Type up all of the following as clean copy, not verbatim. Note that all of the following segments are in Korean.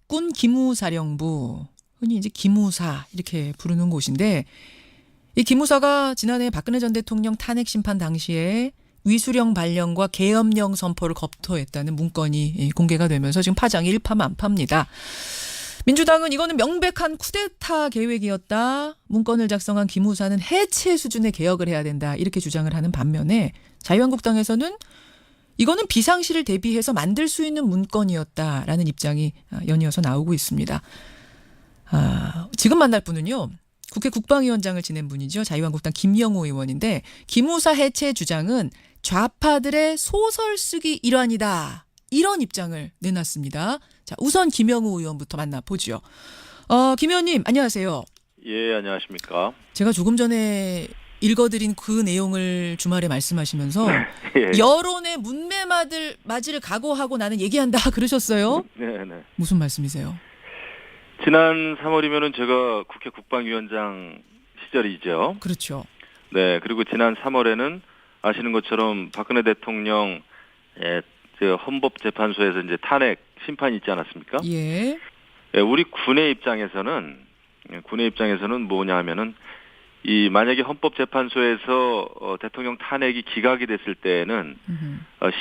육군 기무사령부, 흔히 이제 기무사 이렇게 부르는 곳인데, 이 기무사가 지난해 박근혜 전 대통령 탄핵 심판 당시에 위수령 발령과 계엄령 선포를 검토했다는 문건이 공개가 되면서 지금 파장이 일파만파입니다. 민주당은 이거는 명백한 쿠데타 계획이었다. 문건을 작성한 기무사는 해체 수준의 개혁을 해야 된다. 이렇게 주장을 하는 반면에 자유한국당에서는 이거는 비상시를 대비해서 만들 수 있는 문건이었다라는 입장이 연이어서 나오고 있습니다. 지금 만날 분은요. 국회 국방위원장을 지낸 분이죠. 자유한국당 김영호 의원인데 기무사 해체 주장은 좌파들의 소설 쓰기 일환이다. 이런 입장을 내놨습니다. 자, 우선 김영호 의원부터 만나보죠. 김 의원님 안녕하세요. 예, 안녕하십니까. 제가 조금 전에 읽어드린 그 내용을 주말에 말씀하시면서 예. 여론의 문매맞이를 각오하고 나는 얘기한다 그러셨어요. 네네. 무슨 말씀이세요? 지난 3월이면은 제가 국회 국방위원장 시절이죠. 그렇죠. 네, 그리고 지난 3월에는 아시는 것처럼 박근혜 대통령 헌법재판소에서 이제 탄핵 심판이 있지 않았습니까? 예. 우리 군의 입장에서는 뭐냐 하면은 이 만약에 헌법재판소에서 대통령 탄핵이 기각이 됐을 때에는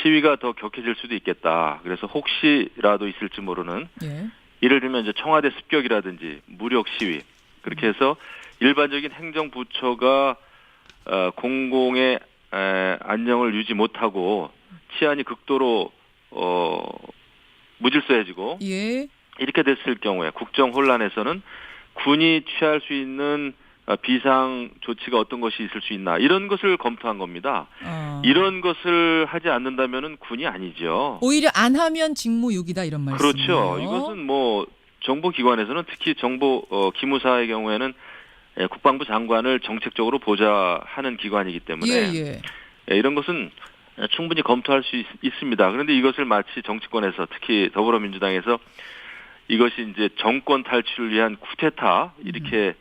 시위가 더 격해질 수도 있겠다. 그래서 혹시라도 있을지 모르는 예. 예를 들면 이제 청와대 습격이라든지 무력 시위 그렇게 해서 일반적인 행정부처가 공공의 안녕을 유지 못하고 치안이 극도로 무질서해지고 예. 이렇게 됐을 경우에 국정 혼란에서는 군이 취할 수 있는 비상 조치가 어떤 것이 있을 수 있나 이런 것을 검토한 겁니다. 이런 것을 하지 않는다면은 군이 아니죠. 오히려 안 하면 직무유기다 이런 말씀이에요. 그렇죠. 이것은 뭐 정보기관에서는 특히 기무사의 경우에는 국방부 장관을 정책적으로 보좌하는 기관이기 때문에 이런 것은 충분히 검토할 수 있습니다. 그런데 이것을 마치 정치권에서 특히 더불어민주당에서 이것이 이제 정권 탈취를 위한 쿠데타 이렇게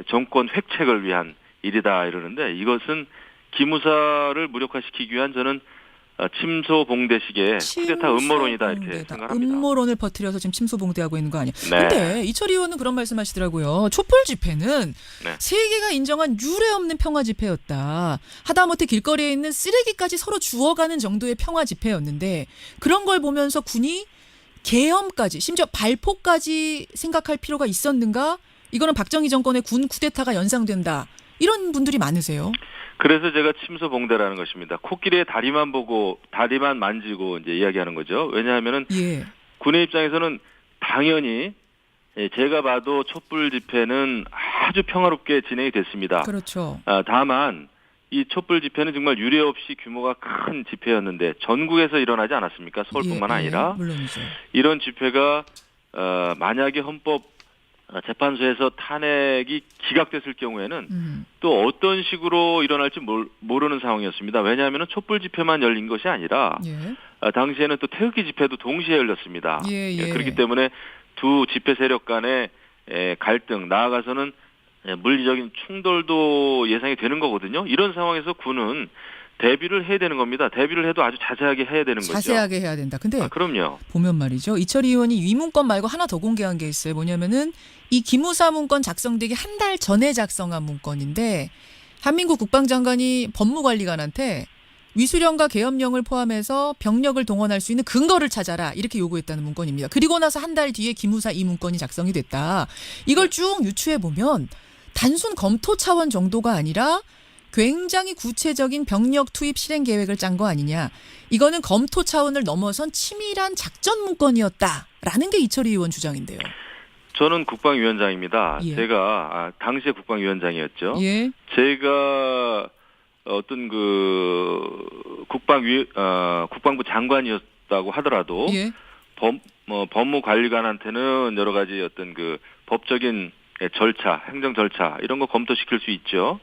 정권 획책을 위한 일이다 이러는데 이것은 기무사를 무력화시키기 위한 저는 침소봉대식의 쿠데타 음모론이다 이렇게 생각합니다. 음모론을 퍼뜨려서 지금 침소봉대하고 있는 거 아니에요? 네. 근데 이철 의원은 그런 말씀하시더라고요. 촛불 집회는 네. 세계가 인정한 유례없는 평화 집회였다. 하다못해 길거리에 있는 쓰레기까지 서로 주워가는 정도의 평화 집회였는데 그런 걸 보면서 군이 계엄까지 심지어 발포까지 생각할 필요가 있었는가? 이거는 박정희 정권의 군 쿠데타가 연상된다. 이런 분들이 많으세요. 그래서 제가 침소봉대라는 것입니다. 코끼리의 다리만 보고 다리만 만지고 이제 이야기하는 거죠. 왜냐하면은 군의 입장에서는 당연히 제가 봐도 촛불 집회는 아주 평화롭게 진행이 됐습니다. 그렇죠. 다만 이 촛불 집회는 정말 유례 없이 규모가 큰 집회였는데 전국에서 일어나지 않았습니까? 서울뿐만 아니라 물론이죠. 이런 집회가 만약에 재판소에서 탄핵이 기각됐을 경우에는 또 어떤 식으로 일어날지 모르는 상황이었습니다. 왜냐하면 촛불 집회만 열린 것이 아니라 당시에는 또 태극기 집회도 동시에 열렸습니다. 그렇기 때문에 두 집회 세력 간의 갈등 나아가서는 물리적인 충돌도 예상이 되는 거거든요. 이런 상황에서 군은 대비를 해야 되는 겁니다. 대비를 해도 아주 자세하게 해야 되는 거죠. 자세하게 해야 된다. 근데 그럼요. 보면 말이죠. 이철 의원이 이 문건 말고 하나 더 공개한 게 있어요. 뭐냐면은 이 기무사 문건 작성되기 한 달 전에 작성한 문건인데 한민국 국방장관이 법무관리관한테 위수령과 계엄령을 포함해서 병력을 동원할 수 있는 근거를 찾아라 이렇게 요구했다는 문건입니다. 그리고 나서 한 달 뒤에 기무사 이 문건이 작성이 됐다. 이걸 쭉 유추해 보면 단순 검토 차원 정도가 아니라 굉장히 구체적인 병력 투입 실행 계획을 짠 거 아니냐. 이거는 검토 차원을 넘어선 치밀한 작전 문건이었다라는 게 이철희 의원 주장인데요. 저는 국방위원장입니다. 제가 당시에 국방위원장이었죠. 제가 어떤 국방부 장관이었다고 하더라도 법무관리관한테는 여러 가지 어떤 법적인 절차, 행정 절차 이런 거 검토시킬 수 있죠.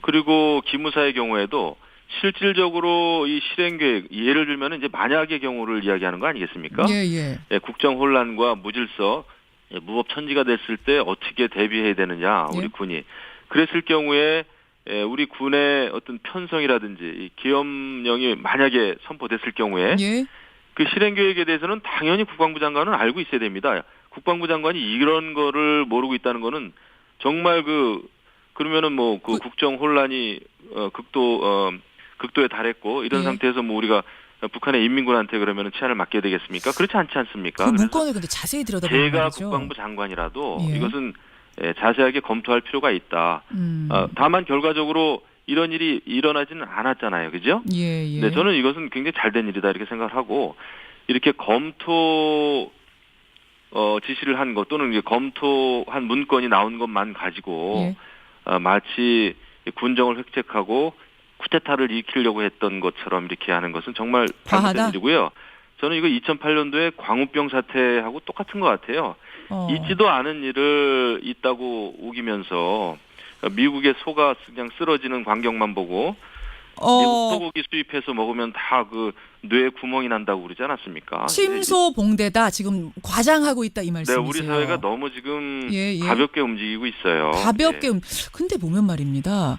그리고 기무사의 경우에도 실질적으로 이 실행 계획 예를 들면 이제 만약의 경우를 이야기하는 거 아니겠습니까? 국정 혼란과 무질서, 무법 천지가 됐을 때 어떻게 대비해야 되느냐 우리 군이 그랬을 경우에 우리 군의 어떤 편성이라든지 이 계엄령이 만약에 선포됐을 경우에 그 실행 계획에 대해서는 당연히 국방부 장관은 알고 있어야 됩니다. 국방부 장관이 이런 거를 모르고 있다는 거는 정말 그러면은 뭐 그 국정 혼란이 극도에 달했고 이런 예. 상태에서 뭐 우리가 북한의 인민군한테 그러면은 치안을 맡겨야 되겠습니까? 그렇지 않지 않습니까? 그 문건을 근데 자세히 들여다보면 제가 말이죠. 국방부 장관이라도 예. 이것은 자세하게 검토할 필요가 있다. 다만 결과적으로 이런 일이 일어나지는 않았잖아요, 그죠? 예, 예. 네, 저는 이것은 굉장히 잘된 일이다 이렇게 생각을 하고 이렇게 검토 지시를 한 것 또는 검토한 문건이 나온 것만 가지고 예. 마치 군정을 획책하고 쿠데타를 일으키려고 했던 것처럼 이렇게 하는 것은 정말 잘못된 과하다? 일이고요. 저는 이거 2008년도에 광우병 사태하고 똑같은 것 같아요. 있지도 않은 일을 있다고 우기면서 미국의 소가 그냥 쓰러지는 광경만 보고 미국 소고기 수입해서 먹으면 다 뇌에 구멍이 난다고 그러지 않았습니까? 침소 봉대다 지금 과장하고 있다 이 네, 말씀이세요. 우리 사회가 너무 지금 예, 예. 가볍게 움직이고 있어요. 가볍게. 근데 보면 말입니다.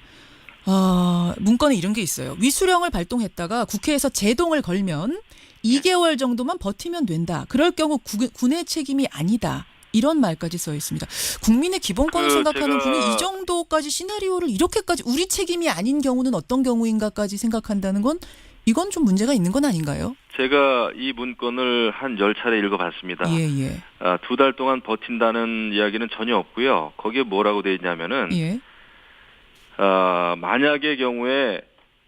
문건에 이런 게 있어요. 위수령을 발동했다가 국회에서 제동을 걸면 2개월 정도만 버티면 된다. 그럴 경우 군의 책임이 아니다. 이런 말까지 써 있습니다. 국민의 기본권을 생각하는 분이 이 정도까지 시나리오를 이렇게까지 우리 책임이 아닌 경우는 어떤 경우인가까지 생각한다는 건 이건 좀 문제가 있는 건 아닌가요? 제가 이 문건을 한 10차례 읽어봤습니다. 예, 예. 2달 동안 버틴다는 이야기는 전혀 없고요. 거기에 뭐라고 되어 있냐면은 예. 만약의 경우에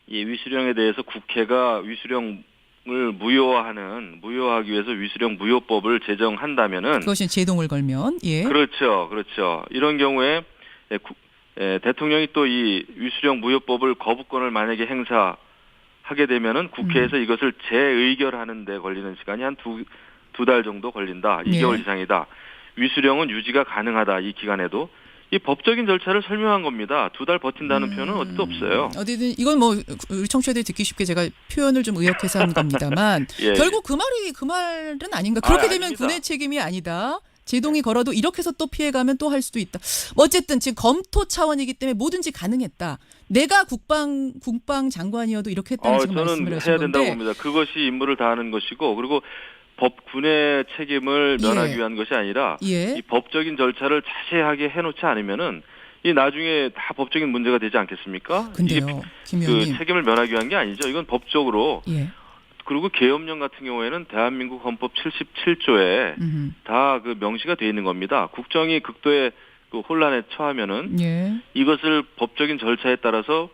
이 위수령에 대해서 국회가 위수령을 무효하기 위해서 위수령 무효법을 제정한다면은 그것이 제동을 걸면 예. 그렇죠. 이런 경우에 대통령이 또 이 위수령 무효법을 거부권을 만약에 행사하게 되면은 국회에서 이것을 재의결하는 데 걸리는 시간이 한 두 달 정도 걸린다. 2개월 예. 이상이다. 위수령은 유지가 가능하다. 이 기간에도. 이 법적인 절차를 설명한 겁니다. 2달 버틴다는 표현은 어디도 없어요. 어디든 이건 뭐 우리 청취자들이 듣기 쉽게 제가 표현을 좀 의역해서 한 겁니다만 예. 결국 그 말은 아닌가. 그렇게 되면 아닙니다. 군의 책임이 아니다. 제동이 걸어도 이렇게 해서 또 피해가면 또 할 수도 있다. 어쨌든 지금 검토 차원이기 때문에 뭐든지 가능했다. 내가 국방 장관이어도 이렇게 했다는 지금 말씀을 저는 하신 해야 건데. 된다고 봅니다. 그것이 임무를 다하는 것이고 그리고 군의 책임을 면하기 예. 위한 것이 아니라 예. 이 법적인 절차를 자세하게 해놓지 않으면은 이 나중에 다 법적인 문제가 되지 않겠습니까? 근데요, 김 그 의원님. 책임을 면하기 위한 게 아니죠. 이건 법적으로. 예. 그리고 계엄령 같은 경우에는 대한민국 헌법 77조에 다 명시가 되어 있는 겁니다. 국정이 극도의 혼란에 처하면은 예. 이것을 법적인 절차에 따라서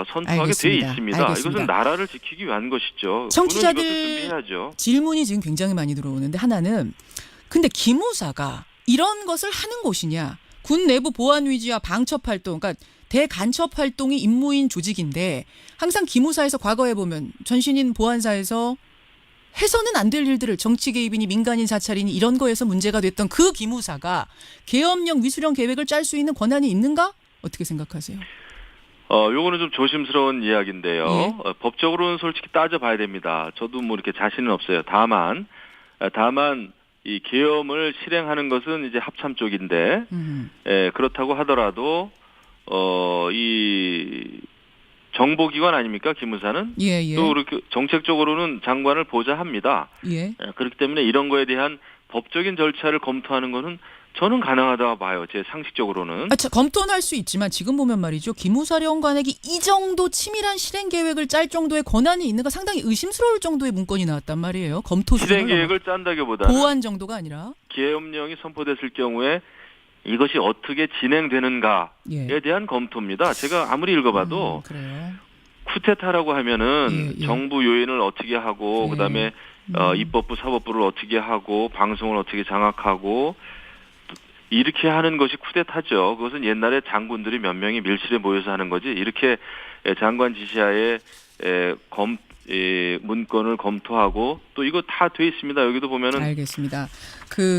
선포하게 되어 있습니다. 알겠습니다. 이것은 나라를 지키기 위한 것이죠. 청취자들 군은 이것을 준비해야죠. 질문이 지금 굉장히 많이 들어오는데 하나는 근데 기무사가 이런 것을 하는 곳이냐? 군 내부 보안 위지와 방첩 활동, 그러니까 대간첩 활동이 임무인 조직인데 항상 기무사에서 과거에 보면 전신인 보안사에서 해서는 안 될 일들을 정치 개입이니 민간인 사찰이니 이런 거에서 문제가 됐던 그 기무사가 계엄령 위수령 계획을 짤 수 있는 권한이 있는가? 어떻게 생각하세요? 요거는 좀 조심스러운 이야기인데요. 예. 법적으로는 솔직히 따져봐야 됩니다. 저도 뭐 이렇게 자신은 없어요. 다만 이 계엄을 실행하는 것은 이제 합참 쪽인데, 그렇다고 하더라도 이 정보기관 아닙니까 기무사는? 예. 또 이렇게 정책적으로는 장관을 보좌합니다. 예. 그렇기 때문에 이런 거에 대한 법적인 절차를 검토하는 것은 저는 가능하다고 봐요. 제 상식적으로는. 검토는 할 수 있지만 지금 보면 말이죠. 기무사령관에게 이 정도 치밀한 실행 계획을 짤 정도의 권한이 있는가 상당히 의심스러울 정도의 문건이 나왔단 말이에요. 검토 실행 계획을 짠다기보다는 보완 정도가 아니라 계엄령이 선포됐을 경우에 이것이 어떻게 진행되는가에 대한 검토입니다. 제가 아무리 읽어봐도 그래요. 쿠데타라고 하면은 예. 정부 요인을 어떻게 하고 예. 그다음에 입법부 사법부를 어떻게 하고 방송을 어떻게 장악하고 이렇게 하는 것이 쿠데타죠. 그것은 옛날에 장군들이 몇 명이 밀실에 모여서 하는 거지. 이렇게 장관 지시하에 문건을 검토하고 또 이거 다 돼 있습니다. 여기도 보면은 알겠습니다.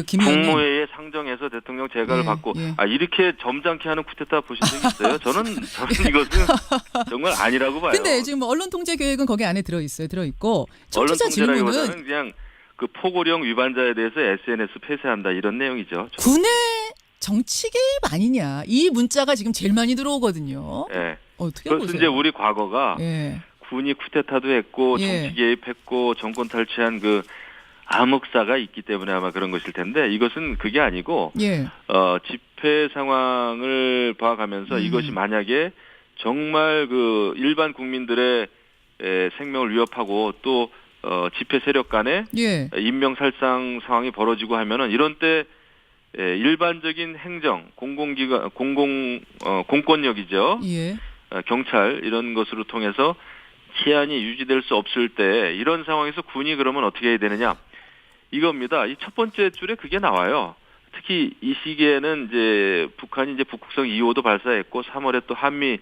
김 의원님. 국무회의에 상정해서 대통령 재가를 받고 이렇게 점잖게 하는 쿠데타 보신 적 있어요? 저는 이것은 정말 아니라고 봐요. 근데 지금 언론 통제 계획은 거기 안에 들어 있고 언론 청취자 질문은 통제라기보다는 그냥 포고령 위반자에 대해서 SNS 폐쇄한다 이런 내용이죠. 군의 정치 개입 아니냐 이 문자가 지금 제일 많이 들어오거든요. 예. 어떻게 그래서 보세요? 이제 우리 과거가 예. 군이 쿠데타도 했고 예. 정치 개입했고 정권 탈취한 암흑사가 있기 때문에 아마 그런 것일 텐데 이것은 그게 아니고 예. 집회 상황을 봐가면서 이것이 만약에 정말 그 일반 국민들의 생명을 위협하고 또 집회 세력 간에 예. 인명살상 상황이 벌어지고 하면은 이런 때 일반적인 행정, 공공기관, 공권력이죠. 예. 경찰 이런 것으로 통해서 치안이 유지될 수 없을 때 이런 상황에서 군이 그러면 어떻게 해야 되느냐 이겁니다. 이 첫 번째 줄에 그게 나와요. 특히 이 시기에는 이제 북한이 이제 북극성 2호도 발사했고 3월에 또 한미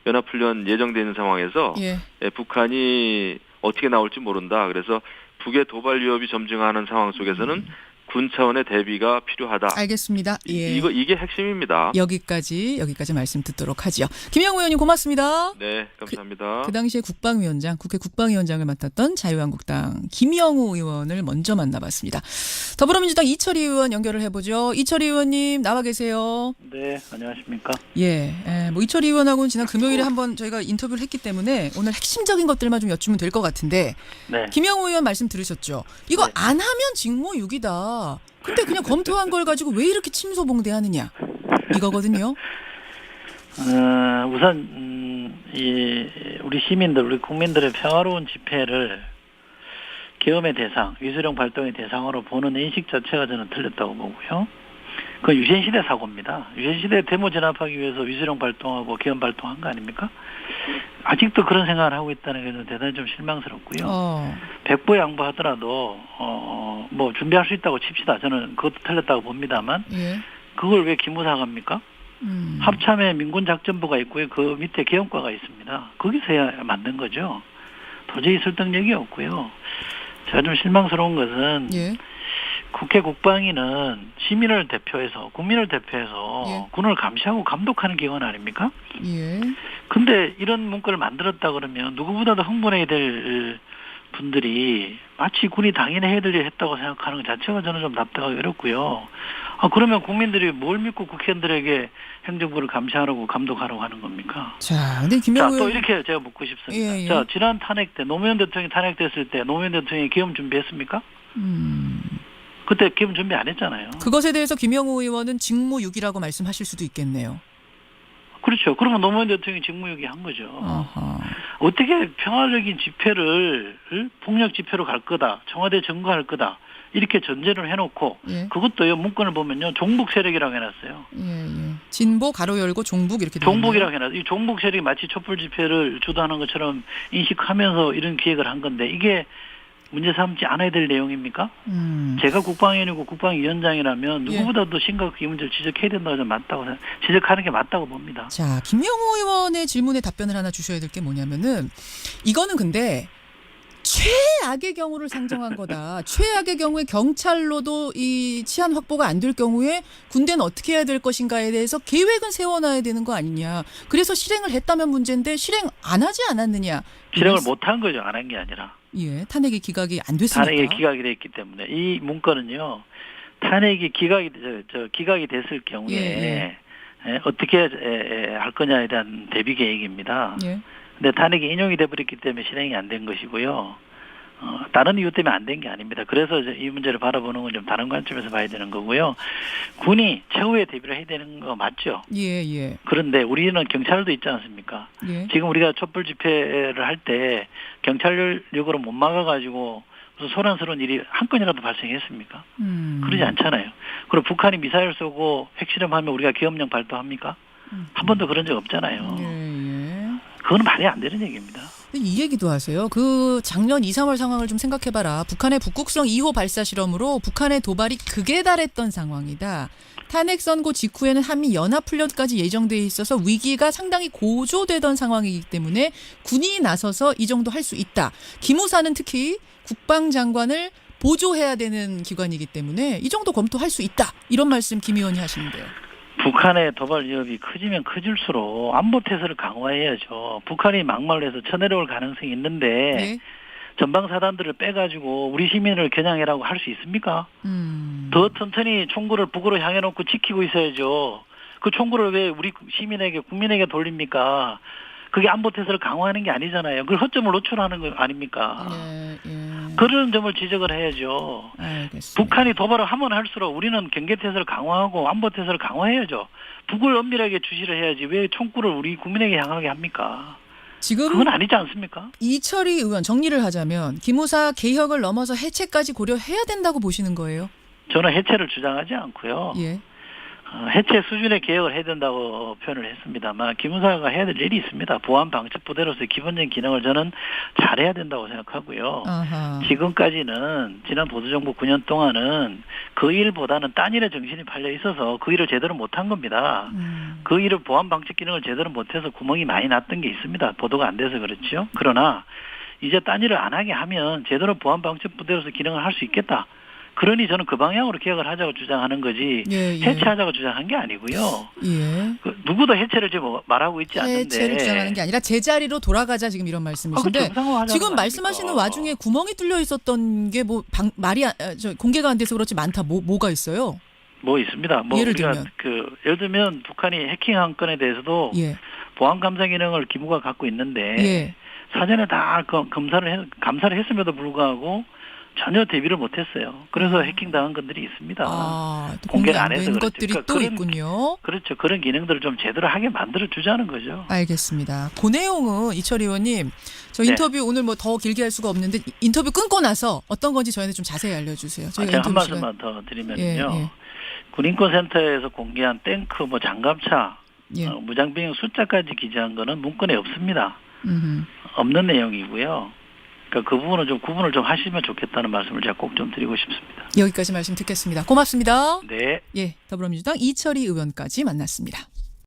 연합훈련 예정되어 있는 상황에서 예. 북한이 어떻게 나올지 모른다. 그래서 북의 도발 위협이 점증하는 상황 속에서는 군 차원의 대비가 필요하다. 알겠습니다. 예. 이게 핵심입니다. 여기까지 말씀 듣도록 하죠. 김영우 의원님 고맙습니다. 네, 감사합니다. 그 당시에 국방위원장, 국회 국방위원장을 맡았던 자유한국당 김영우 의원을 먼저 만나봤습니다. 더불어민주당 이철희 의원 연결을 해보죠. 이철희 의원님 나와 계세요. 네, 안녕하십니까? 예, 뭐 이철희 의원하고는 지난 금요일에 한번 저희가 인터뷰를 했기 때문에 오늘 핵심적인 것들만 좀 여쭈면 될 것 같은데 네. 김영우 의원 말씀 들으셨죠? 이거 네. 안 하면 직무유기다. 근데 그냥 검토한 걸 가지고 왜 이렇게 침소봉대하느냐 이거거든요. 우선 우리 시민들, 우리 국민들의 평화로운 집회를 계엄의 대상, 위수령 발동의 대상으로 보는 인식 자체가 저는 틀렸다고 보고요. 그건 유신시대 사고입니다. 유신시대 데모 진압하기 위해서 위수령 발동하고 계엄 발동한 거 아닙니까? 아직도 그런 생각을 하고 있다는 게 저는 대단히 좀 실망스럽고요. 백보 양보하더라도 뭐 준비할 수 있다고 칩시다. 저는 그것도 틀렸다고 봅니다만 예. 그걸 왜 기무사가 합니까? 합참에 민군작전부가 있고요. 그 밑에 계엄과가 있습니다. 거기서 해야 맞는 거죠. 도저히 설득력이 없고요. 제가 좀 실망스러운 것은 예. 국회 국방위는 시민을 대표해서 국민을 대표해서 예. 군을 감시하고 감독하는 기관 아닙니까? 예. 근데 이런 문구를 만들었다 그러면 누구보다도 흥분해야 될 분들이 마치 군이 당연히 해야 될 일 했다고 생각하는 것 자체가 저는 좀 답답하기 어렵고요. 그러면 국민들이 뭘 믿고 국회의원들에게 행정부를 감시하라고 감독하라고 하는 겁니까? 자, 근데 김영우 또 이렇게 제가 묻고 싶습니다. 예. 자, 지난 탄핵 때 노무현 대통령이 탄핵됐을 때 노무현 대통령이 계엄 준비했습니까? 그때 계엄 준비 안 했잖아요. 그것에 대해서 김영우 의원은 직무유기라고 말씀하실 수도 있겠네요. 그렇죠. 그러면 노무현 대통령이 직무유기 한 거죠. 어허. 어떻게 평화적인 집회를 폭력 집회로 갈 거다. 청와대 점거할 거다. 이렇게 전제를 해놓고 예. 그것도요. 문건을 보면요. 종북 세력이라고 해놨어요. 예. 진보 가로 열고 종북 이렇게 종북이라고 해놨어요. 이 종북 세력이 마치 촛불 집회를 주도하는 것처럼 인식하면서 이런 기획을 한 건데 이게 문제 삼지 않아야 될 내용입니까? 제가 국방위원이고 국방위원장이라면 누구보다도 심각하게 이 문제를 지적해야 된다고 저는 지적하는 게 맞다고 봅니다. 자, 김영우 의원의 질문에 답변을 하나 주셔야 될 게 뭐냐면은 이거는 근데 최악의 경우를 상정한 거다. 최악의 경우에 경찰로도 이 치안 확보가 안 될 경우에 군대는 어떻게 해야 될 것인가에 대해서 계획은 세워놔야 되는 거 아니냐. 그래서 실행을 했다면 문제인데 실행 안 하지 않았느냐. 실행을 못한 거죠. 안 한 게 아니라. 예, 탄핵이 기각이 안 됐으니까. 탄핵이 기각이 됐기 때문에 이 문건은요. 탄핵이 기각이 됐을 경우에 어떻게 할 거냐에 대한 대비 계획입니다. 예. 근데 탄핵이 인용이 돼버렸기 때문에 실행이 안 된 것이고요. 다른 이유 때문에 안 된 게 아닙니다. 그래서 이 문제를 바라보는 건 좀 다른 관점에서 봐야 되는 거고요. 군이 최후의 대비를 해야 되는 거 맞죠? 예. 그런데 우리는 경찰도 있지 않습니까? 예. 지금 우리가 촛불 집회를 할 때 경찰력으로 못 막아가지고 무슨 소란스러운 일이 한 건이라도 발생했습니까? 그러지 않잖아요. 그리고 북한이 미사일 쏘고 핵실험하면 우리가 계엄령 발동합니까? 한 번도 그런 적 없잖아요. 예. 그건 말이 안 되는 얘기입니다. 이 얘기도 하세요. 그 작년 2, 3월 상황을 좀 생각해봐라. 북한의 북극성 2호 발사 실험으로 북한의 도발이 극에 달했던 상황이다. 탄핵 선고 직후에는 한미 연합훈련까지 예정돼 있어서 위기가 상당히 고조되던 상황이기 때문에 군이 나서서 이 정도 할 수 있다. 기무사는 특히 국방장관을 보조해야 되는 기관이기 때문에 이 정도 검토할 수 있다. 이런 말씀 김 의원이 하시는데요. 북한의 도발 위협이 커지면 커질수록 안보 태세를 강화해야죠. 북한이 막말로 해서 쳐내려올 가능성이 있는데 네. 전방사단들을 빼가지고 우리 시민을 겨냥해라고 할 수 있습니까? 더 천천히 총구를 북으로 향해 놓고 지키고 있어야죠. 그 총구를 왜 우리 시민에게 국민에게 돌립니까? 그게 안보 태세를 강화하는 게 아니잖아요. 그걸 허점을 노출하는 거 아닙니까? 그런 점을 지적을 해야죠. 알겠습니다. 북한이 도발을 하면 할수록 우리는 경계태세를 강화하고 안보태세를 강화해야죠. 북을 엄밀하게 주시를 해야지 왜 총구를 우리 국민에게 향하게 합니까? 지금 그건 아니지 않습니까? 이철희 의원 정리를 하자면 기무사 개혁을 넘어서 해체까지 고려해야 된다고 보시는 거예요? 저는 해체를 주장하지 않고요. 예. 해체 수준의 개혁을 해야 된다고 표현을 했습니다만 기무사가 해야 될 일이 있습니다. 보안 방첩 부대로서의 기본적인 기능을 저는 잘해야 된다고 생각하고요. 아하. 지금까지는 지난 보수정부 9년 동안은 그 일보다는 딴 일에 정신이 팔려 있어서 그 일을 제대로 못한 겁니다. 그 일을 보안 방첩 기능을 제대로 못해서 구멍이 많이 났던 게 있습니다. 보도가 안 돼서 그렇죠. 그러나 이제 딴 일을 안 하게 하면 제대로 보안 방첩 부대로서 기능을 할 수 있겠다. 그러니 저는 그 방향으로 개혁을 하자고 주장하는 거지 해체하자고 주장한 게 아니고요. 예. 누구도 해체를 지금 말하고 있지 않는데. 해체를 주장하는 게 아니라 제자리로 돌아가자 지금 이런 말씀이신데 지금 말씀하시는 와중에 구멍이 뚫려 있었던 게 뭐 말이 공개가 안 돼서 그렇지 많다. 뭐가 있어요? 뭐 있습니다. 뭐 예를 우리가 들면 예를 들면 북한이 해킹한 건에 대해서도 예. 보안 감사 기능을 기무가 갖고 있는데 예. 사전에 다 감사를 했음에도 불구하고 전혀 대비를 못했어요. 그래서 해킹당한 것들이 있습니다. 공개를 안 된 해서 것들이 그러니까 또 있군요. 그렇죠. 그런 기능들을 좀 제대로 하게 만들어 주자는 거죠. 알겠습니다. 그 내용은 이철희 의원님, 저 인터뷰 오늘 뭐 더 길게 할 수가 없는데 인터뷰 끊고 나서 어떤 건지 저희한테 좀 자세히 알려주세요. 제가 한 말씀만 더 드리면요. 예. 군인권센터에서 공개한 탱크, 장갑차, 예. 무장병력 숫자까지 기재한 거는 문건에 없습니다. 음흠. 없는 내용이고요. 그러니까 그 부분은 좀 구분을 좀 하시면 좋겠다는 말씀을 제가 꼭 좀 드리고 싶습니다. 여기까지 말씀 듣겠습니다. 고맙습니다. 네. 예, 더불어민주당 이철희 의원까지 만났습니다.